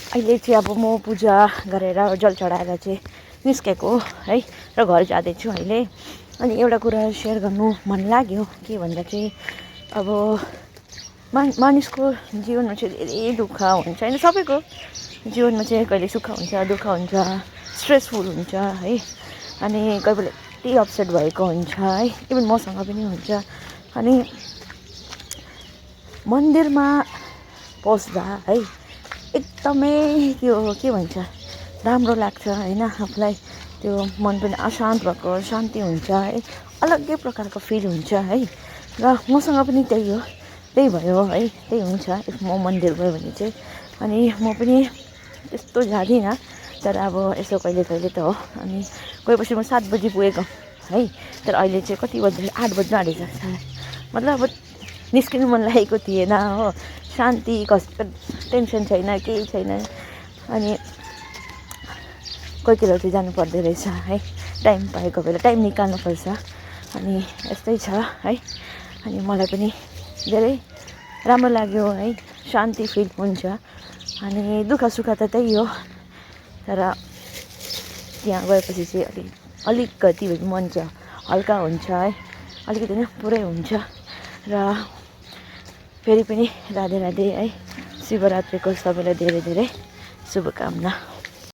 अहिले चाहिँ अब म पूजा गरेर जल चढाएर चाहिँ निस्केको है र घर जाँदैछु अहिले। अनि एउटा कुरा सेयर गर्नु मन लाग्यो के भन्दा चाहिँ अब मानिसको जीवनमा चाहिँ धेरै दुःख हुन्छ होइन, सबैको जीवनमा चाहिँ कहिले सुख हुन्छ, दुःख हुन्छ, स्ट्रेसफुल हुन्छ है। अनि कोही बेला यति अपसेट भएको हुन्छ है, इभन मसँग पनि हुन्छ। अनि मन्दिरमा पस्दा है एकदमै त्यो के भन्छ राम्रो लाग्छ होइन, आफूलाई त्यो मन पनि अशान्त भएको शान्ति हुन्छ है, अलग्गै प्रकारको फिल हुन्छ है। र मसँग पनि त्यही हो, त्यही भयो है, त्यही हुन्छ इफ म मन्दिर गयो भने चाहिँ। अनि म पनि त्यस्तो जाँदिनँ, तर अब यसो कहिले कहिले त हो। अनि गएपछि म 7 बजी पुगेको है, तर अहिले चाहिँ कति बज्यो, 8 बज्न आँटिसक्छ। मतलब अब निस्किनु मन लागेको थिएन हो, शान्ति, कसैको टेन्सन छैन, केही छैन। अनि कोही बेला चाहिँ जानु पर्दो रहेछ है, टाइम पाएको बेला टाइम निकाल्नुपर्छ। अनि यस्तै छ है। अनि मलाई पनि धेरै राम्रो लाग्यो है, शान्ति फिल हुन्छ। अनि दुःख सुख त त्यही हो, तर त्यहाँ गएपछि चाहिँ अलिकति मन चाहिँ हल्का हुन्छ है, अलिकति नै पुरै हुन्छ। र फेरि पनि राधे राधे है, शिवरात्रिको सबैलाई धेरै धेरै शुभकामना।